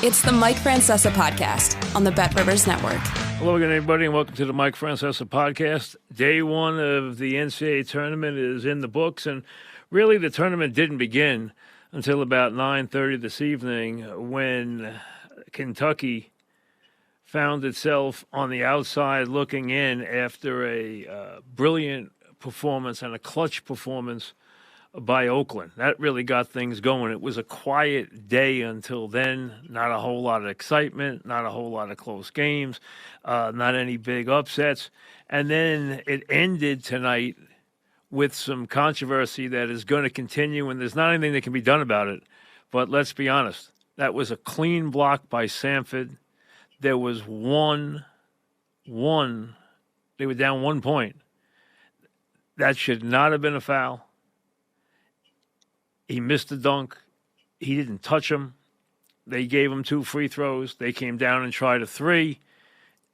It's the Mike Francesa podcast on the Bet Rivers Network. Hello again, everybody, and welcome to the Mike Francesa podcast. Day one of the NCAA tournament is in the books, and really the tournament didn't begin until about 9:30 this evening when Kentucky found itself on the outside looking in after a brilliant performance and a clutch performance by Oakland. That really got things going. It was a quiet day until then. Not a whole lot of excitement, not a whole lot of close games, not any big upsets. And then it ended tonight with some controversy that is going to continue, and there's not anything that can be done about it. But let's be honest, that was a clean block by Samford. There was they were down 1 point. That should not have been a foul. He missed the dunk. He didn't touch him. They gave him 2 free throws. They came down and tried a 3.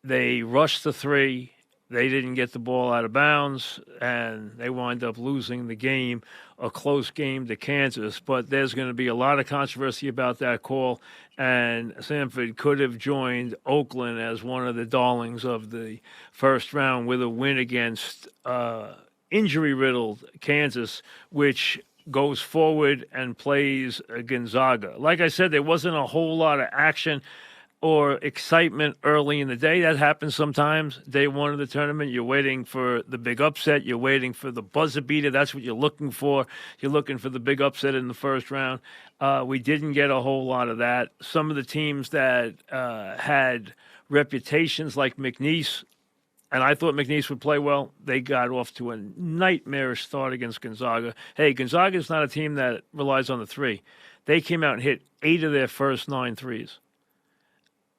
They rushed the 3. They didn't get the ball out of bounds, and they wind up losing the game, a close game to Kansas. But there's going to be a lot of controversy about that call, and Samford could have joined Oakland as one of the darlings of the first round with a win against injury-riddled Kansas, which goes forward and plays Gonzaga. Like I said, there wasn't a whole lot of action or excitement early in the day. That happens sometimes. Day one of the tournament, you're waiting for the big upset. You're waiting for the buzzer beater. That's what you're looking for. You're looking for the big upset in the first round. We didn't get a whole lot of that. Some of the teams that had reputations like McNeese, and I thought McNeese would play well, they got off to a nightmarish start against Gonzaga. Hey, Gonzaga is not a team that relies on the 3. They came out and hit 8 of their first 9 threes,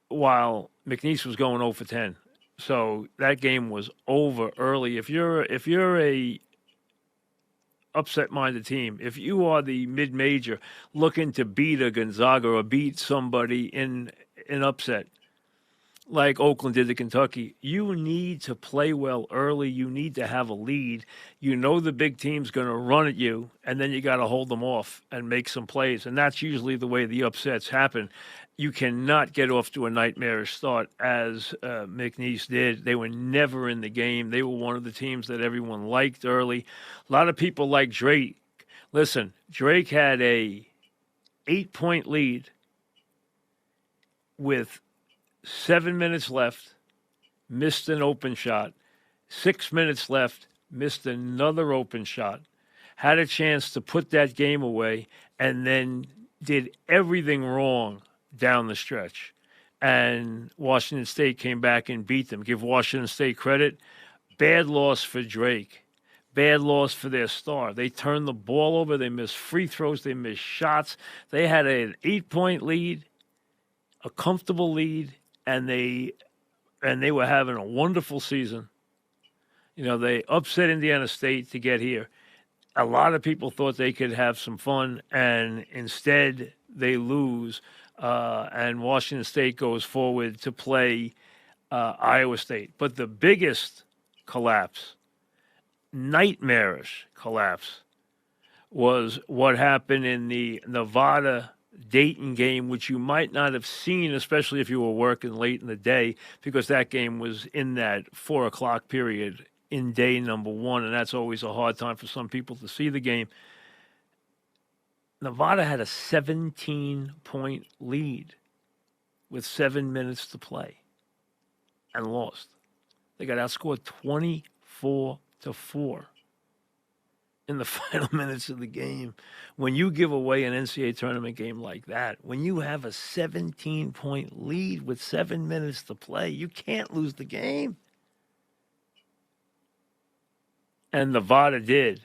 while McNeese was going 0 for 10. So that game was over early. If you're a upset-minded team, if you are the mid-major looking to beat a Gonzaga or beat somebody in an upset, like Oakland did to Kentucky, you need to play well early. You need to have a lead. You know the big team's going to run at you, and then you got to hold them off and make some plays. And that's usually the way the upsets happen. You cannot get off to a nightmarish start as McNeese did. They were never in the game. They were one of the teams that everyone liked early. A lot of people like Drake. Listen, Drake had a 8-point lead with 7 minutes left, missed an open shot. 6 minutes left, missed another open shot. Had a chance to put that game away, and then did everything wrong down the stretch. And Washington State came back and beat them. Give Washington State credit. Bad loss for Drake. Bad loss for their star. They turned the ball over. They missed free throws. They missed shots. They had an 8-point lead, a comfortable lead, and they were having a wonderful season. You know, they upset Indiana State to get here. A lot of people thought they could have some fun, and instead they lose, and Washington State goes forward to play Iowa State. But the biggest collapse, nightmarish collapse, was what happened in the Nevada-Dayton game, which you might not have seen, especially if you were working late in the day, because that game was in that 4 o'clock period in day number 1, and that's always a hard time for some people to see the game. Nevada had a 17-point lead with 7 minutes to play and lost. They got outscored 24-4 in the final minutes of the game. When you give away an NCAA tournament game like that, when you have a 17-point lead with 7 minutes to play, you can't lose the game. And Nevada did.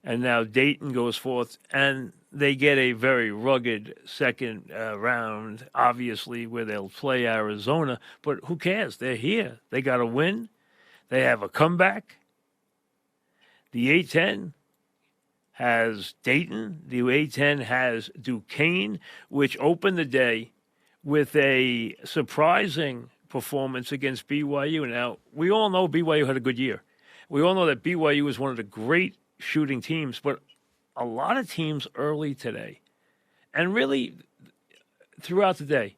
And now Dayton goes forth, and they get a very rugged second round, obviously, where they'll play Arizona. But who cares? They're here. They got a win. They have a comeback. The A-10 has Dayton. The A-10 has Duquesne, which opened the day with a surprising performance against BYU. Now, we all know BYU had a good year. We all know that BYU is one of the great shooting teams, but a lot of teams early today, and really throughout the day,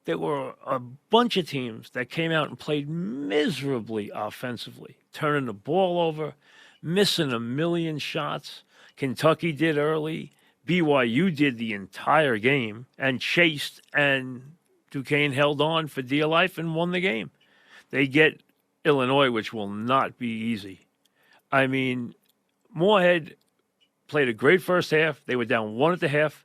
there were a bunch of teams that came out and played miserably offensively, turning the ball over, missing a million shots. Kentucky did early. BYU did the entire game and chased, and Duquesne held on for dear life and won the game. They get Illinois, which will not be easy. I mean, Moorhead played a great first half. They were down 1 at the half.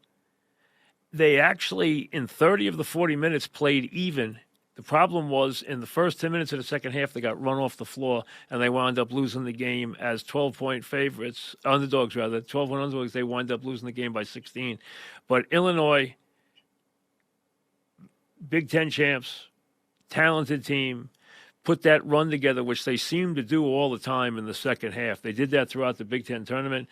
They actually, in 30 of the 40 minutes, played even. The problem was in the first 10 minutes of the second half, they got run off the floor, and they wound up losing the game as 12-point favorites, underdogs rather, 12-point underdogs. They wound up losing the game by 16. But Illinois, Big Ten champs, talented team, put that run together, which they seem to do all the time in the second half. They did that throughout the Big Ten tournament,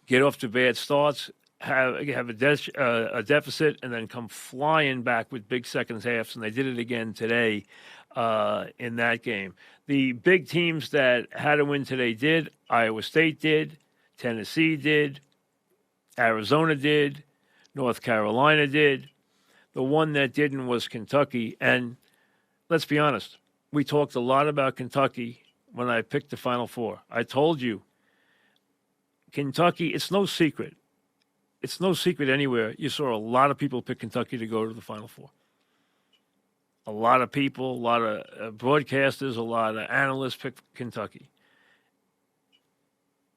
get off to bad starts, have a deficit, and then come flying back with big second halves, and they did it again today in that game. The big teams that had to win today did. Iowa State did. Tennessee did. Arizona did. North Carolina did. The one that didn't was Kentucky. And let's be honest, we talked a lot about Kentucky when I picked the Final Four. I told you, Kentucky, it's no secret. It's no secret anywhere. You saw a lot of people pick Kentucky to go to the Final Four. A lot of people, a lot of broadcasters, a lot of analysts picked Kentucky.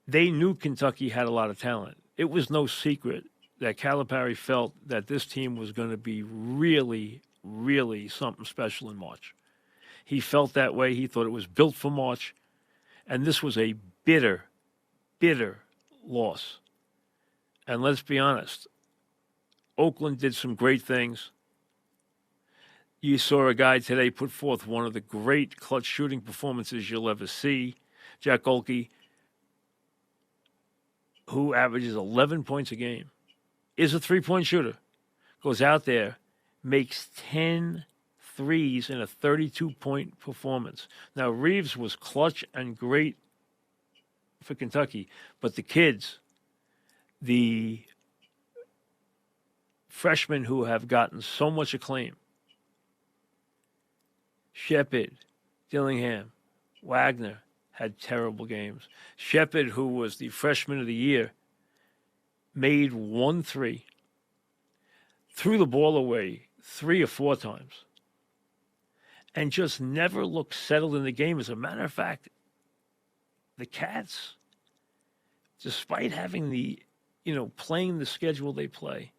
They knew Kentucky had a lot of talent. It was no secret that Calipari felt that this team was going to be really, really something special in March. He felt that way. He thought it was built for March. And this was a bitter, bitter loss. And let's be honest, Oakland did some great things. You saw a guy today put forth one of the great clutch shooting performances you'll ever see. Jack Golke, who averages 11 points a game, is a three-point shooter. Goes out there, makes 10 threes in a 32-point performance. Now, Reeves was clutch and great for Kentucky, but the kids, the freshmen who have gotten so much acclaim, Shepard, Dillingham, Wagner, had terrible games. Shepard, who was the freshman of the year, made 1 3, threw the ball away 3 or 4 times, and just never looked settled in the game. As a matter of fact, the Cats, despite having the, playing the schedule they play,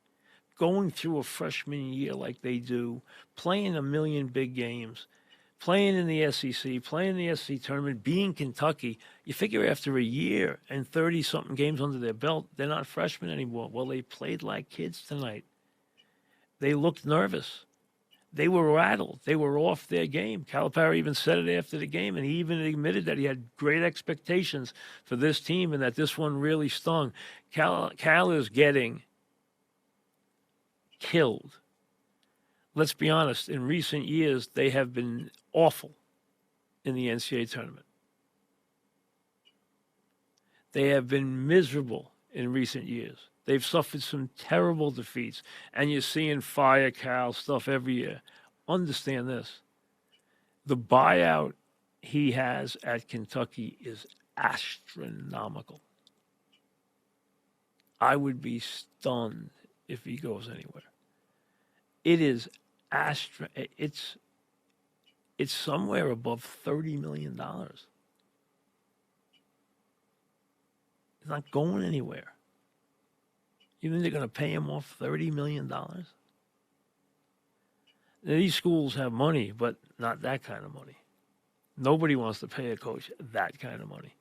going through a freshman year like they do, playing a million big games, playing in the SEC, playing in the SEC tournament, being Kentucky, you figure after a year and 30-something games under their belt, they're not freshmen anymore. Well, they played like kids tonight. They looked nervous. They were rattled. They were off their game. Calipari even said it after the game, and he even admitted that he had great expectations for this team and that this one really stung. Cal is getting killed. Let's be honest, in recent years, they have been awful in the NCAA tournament. They have been miserable in recent years. They've suffered some terrible defeats, and you're seeing fire Cal stuff every year. Understand this. The buyout he has at Kentucky is astronomical. I would be stunned if he goes anywhere. It is it's somewhere above $30 million. It's not going anywhere. You think they're going to pay him off $30 million? Now, these schools have money, but not that kind of money. Nobody wants to pay a coach that kind of money.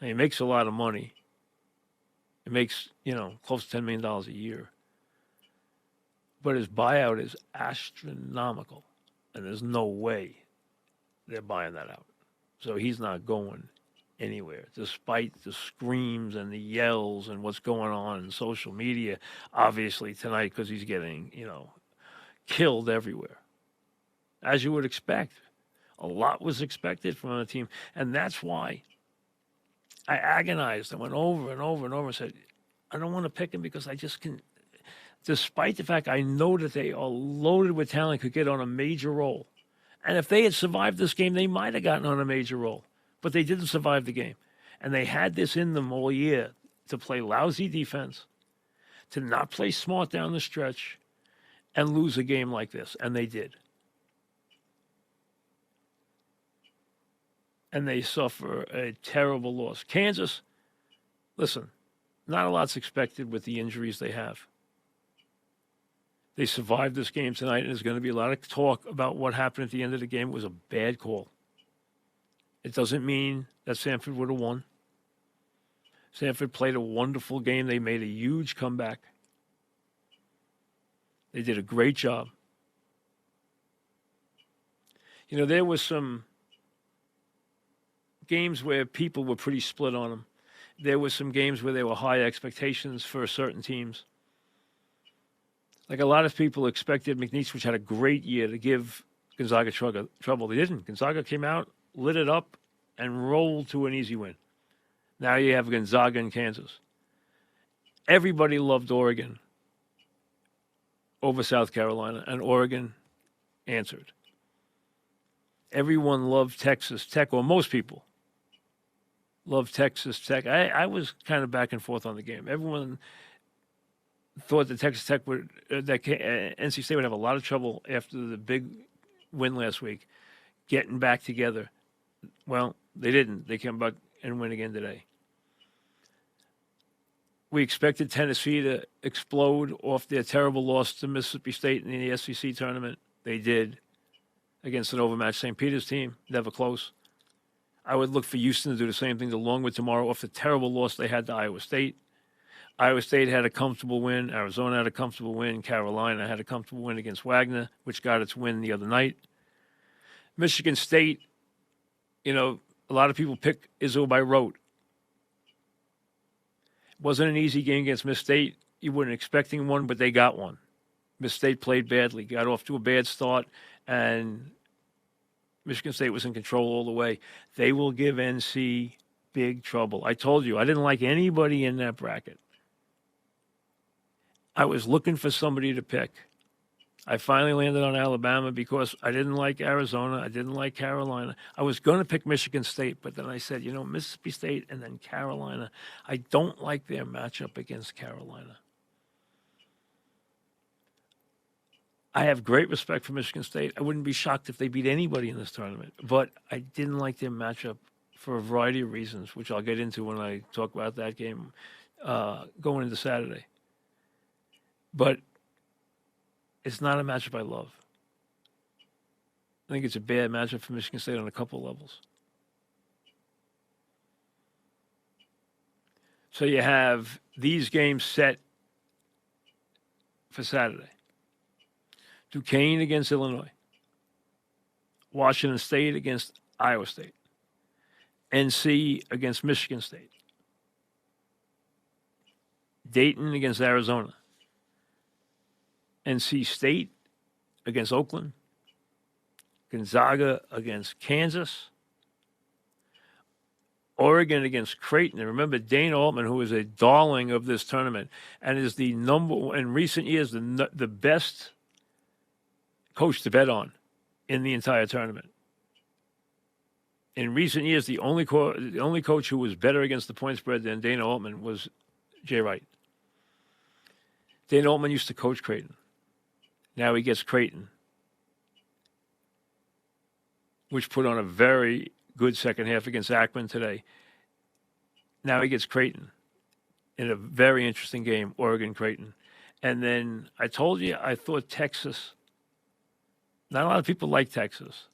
I mean, he makes a lot of money. It makes, close to $10 million a year. But his buyout is astronomical, and there's no way they're buying that out. So he's not going anywhere, despite the screams and the yells and what's going on in social media, obviously tonight, because he's getting, killed everywhere. As you would expect. A lot was expected from a team, and that's why I agonized. I went over and over and over and said, I don't want to pick him because I just can. despite the fact I know that they are loaded with talent, could get on a major roll. And if they had survived this game, they might have gotten on a major roll. But they didn't survive the game. And they had this in them all year to play lousy defense, to not play smart down the stretch, and lose a game like this. And they did. And they suffer a terrible loss. Kansas, listen, not a lot's expected with the injuries they have. They survived this game tonight, and there's going to be a lot of talk about what happened at the end of the game. It was a bad call. It doesn't mean that Samford would have won. Samford played a wonderful game. They made a huge comeback. They did a great job. You know, there was some games where people were pretty split on them. There were some games where there were high expectations for certain teams. Like a lot of people expected McNeese, which had a great year, to give Gonzaga trouble. They didn't. Gonzaga came out, lit it up, and rolled to an easy win. Now you have Gonzaga and Kansas. Everybody loved Oregon over South Carolina, and Oregon answered. Everyone loved Texas Tech, or most people loved Texas Tech. I was kind of back and forth on the game. Everyone thought that Texas Tech would, NC State would have a lot of trouble after the big win last week, getting back together. Well, they didn't. They came back and win again today. We expected Tennessee to explode off their terrible loss to Mississippi State in the SEC tournament. They did against an overmatched St. Peter's team. Never close. I would look for Houston to do the same thing along with tomorrow off the terrible loss they had to Iowa State. Iowa State had a comfortable win. Arizona had a comfortable win. Carolina had a comfortable win against Wagner, which got its win the other night. Michigan State, you know, a lot of people pick Izzo by rote. Wasn't an easy game against Miss State. You weren't expecting one, but they got one. Miss State played badly, got off to a bad start, and Michigan State was in control all the way. They will give NC big trouble. I told you, I didn't like anybody in that bracket. I was looking for somebody to pick. I finally landed on Alabama because I didn't like Arizona. I didn't like Carolina. I was going to pick Michigan State, but then I said, you know, Mississippi State and then Carolina. I don't like their matchup against Carolina. I have great respect for Michigan State. I wouldn't be shocked if they beat anybody in this tournament, but I didn't like their matchup for a variety of reasons, which I'll get into when I talk about that game going into Saturday. But it's not a matchup I love. I think it's a bad matchup for Michigan State on a couple levels. So you have these games set for Saturday. Duquesne against Illinois. Washington State against Iowa State. NC against Michigan State. Dayton against Arizona. NC State against Oakland. Gonzaga against Kansas. Oregon against Creighton. And remember, Dane Altman, who is a darling of this tournament and is the number, in recent years, the best coach to bet on in the entire tournament. In recent years, the only coach who was better against the point spread than Dana Altman was Jay Wright. Dana Altman used to coach Creighton. Now he gets Creighton, which put on a very good second half against Akron today. Now he gets Creighton in a very interesting game, Oregon-Creighton. And then I told you I thought Texas, not a lot of people like Texas.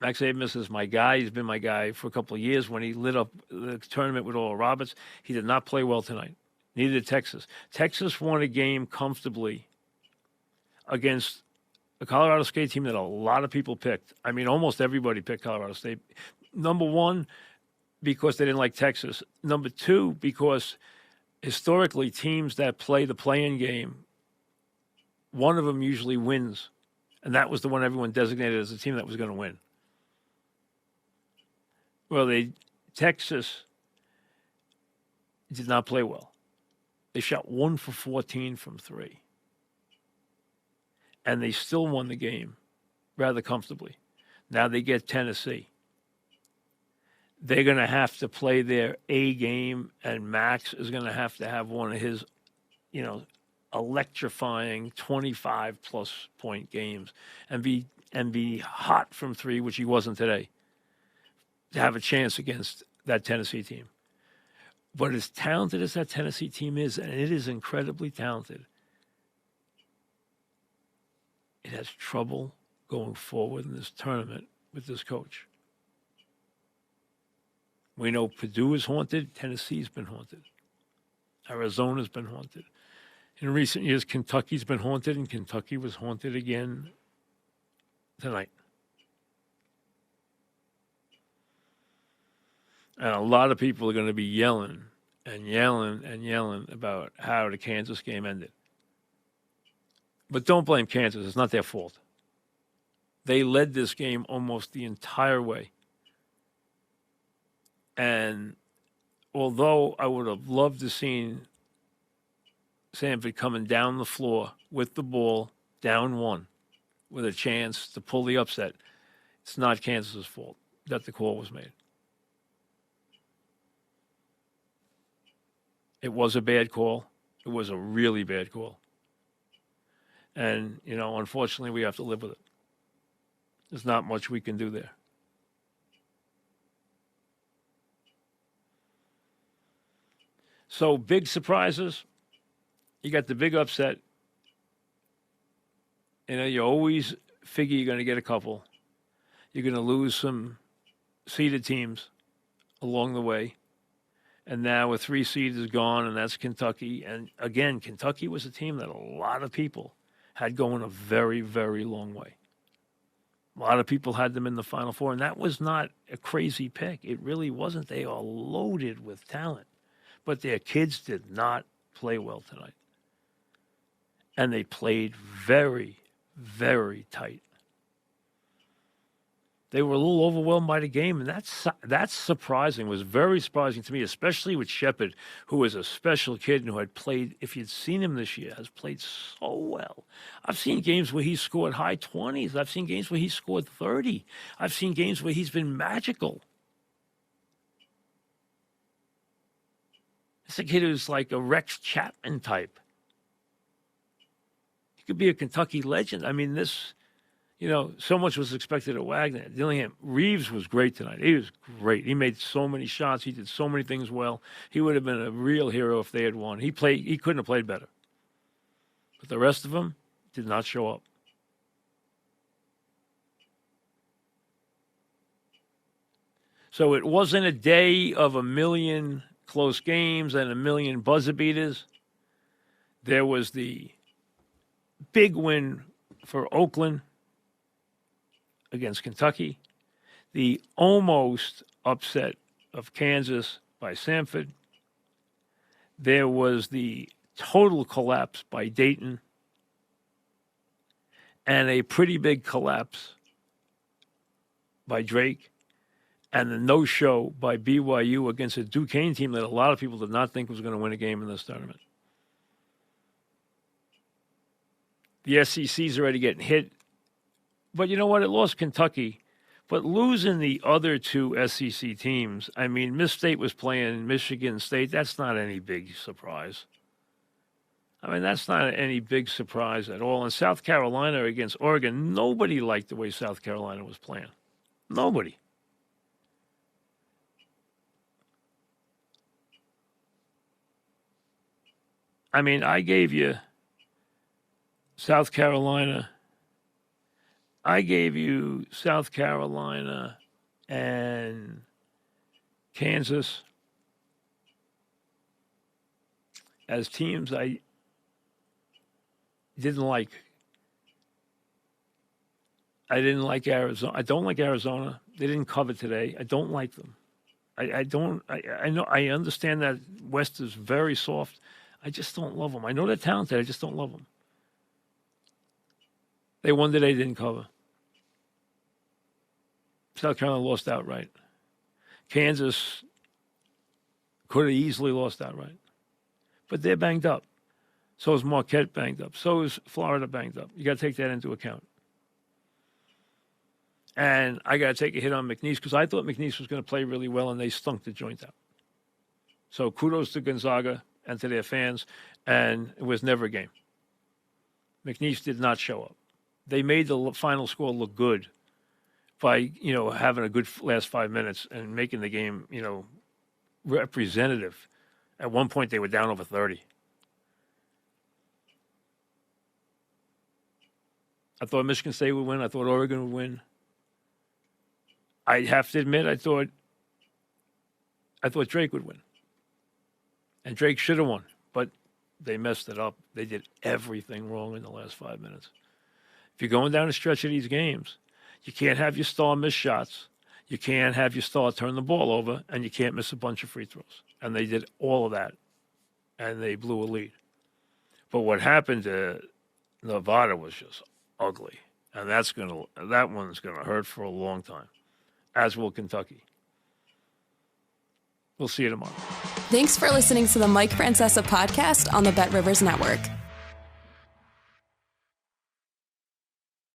Max Abmas is my guy. He's been my guy for a couple of years. When he lit up the tournament with Oral Roberts, he did not play well tonight. Neither did Texas. Texas won a game comfortably against a Colorado State team that a lot of people picked. I mean, almost everybody picked Colorado State. Number one, because they didn't like Texas. Number two, because historically teams that play the play-in game, one of them usually wins. And that was the one everyone designated as the team that was going to win. Well, Texas did not play well. They shot 1 for 14 from 3. And they still won the game rather comfortably. Now they get Tennessee. They're going to have to play their A game, and Max is going to have one of his, electrifying 25-plus point games and be hot from 3, which he wasn't today, to have a chance against that Tennessee team. But as talented as that Tennessee team is, and it is incredibly talented, it has trouble going forward in this tournament with this coach. We know Purdue is haunted. Tennessee's been haunted. Arizona's been haunted. In recent years, Kentucky's been haunted, and Kentucky was haunted again tonight. And a lot of people are going to be yelling about how the Kansas game ended. But don't blame Kansas. It's not their fault. They led this game almost the entire way. And although I would have loved to seen Samford coming down the floor with the ball, down 1, with a chance to pull the upset, it's not Kansas's fault that the call was made. It was a bad call. It was a really bad call. And, unfortunately, we have to live with it. There's not much we can do there. So, big surprises. You got the big upset. You always figure you're going to get a couple. You're going to lose some seeded teams along the way. And now a 3 seed is gone, and that's Kentucky. And again, Kentucky was a team that a lot of people had going a very, very long way. A lot of people had them in the Final Four, and that was not a crazy pick. It really wasn't. They are loaded with talent. But their kids did not play well tonight. And they played very, very tight. They were a little overwhelmed by the game, and that's surprising. It was very surprising to me, especially with Shepard, who was a special kid and who had played, if you'd seen him this year, has played so well. I've seen games where he scored high 20s. I've seen games where he scored 30. I've seen games where he's been magical. It's a kid who's like a Rex Chapman type. He could be a Kentucky legend. I mean, so much was expected of Wagner. Dillingham. Reeves was great tonight. He was great. He made so many shots. He did so many things well. He would have been a real hero if they had won. He couldn't have played better. But the rest of them did not show up. So it wasn't a day of a million close games and a million buzzer beaters. There was the big win for Oakland against Kentucky, the almost upset of Kansas by Samford. There was the total collapse by Dayton and a pretty big collapse by Drake, and the no-show by BYU against a Duquesne team that a lot of people did not think was going to win a game in this tournament. The SEC's already getting hit. But you know what? It lost Kentucky. But losing the other 2 SEC teams, I mean, Miss State was playing Michigan State. That's not any big surprise. That's not any big surprise at all. And South Carolina against Oregon, nobody liked the way South Carolina was playing. Nobody. I gave you South Carolina. I gave you South Carolina and Kansas as teams I didn't like. I didn't like Arizona. I don't like Arizona. They didn't cover today. I don't like them. I know. I understand that West is very soft. I just don't love them. I know they're talented. I just don't love them. They won today, didn't cover. South Carolina lost outright. Kansas could have easily lost outright. but they're banged up. So is Marquette banged up. So is Florida banged up. You got to take that into account. And I got to take a hit on McNeese because I thought McNeese was going to play really well, and they stunk the joint out. So kudos to Gonzaga and to their fans, and it was never a game. McNeese did not show up. They made the final score look good by, having a good last 5 minutes and making the game, representative. At one point, they were down over 30. I thought Michigan State would win. I thought Oregon would win. I have to admit, I thought Drake would win. And Drake should have won, but they messed it up. They did everything wrong in the last 5 minutes. If you're going down the stretch of these games, you can't have your star miss shots. You can't have your star turn the ball over, and you can't miss a bunch of free throws. And they did all of that, and they blew a lead. But what happened to Nevada was just ugly, and that one's gonna hurt for a long time, as will Kentucky. We'll see you tomorrow. Thanks for listening to the Mike Francesa podcast on the Bet Rivers Network.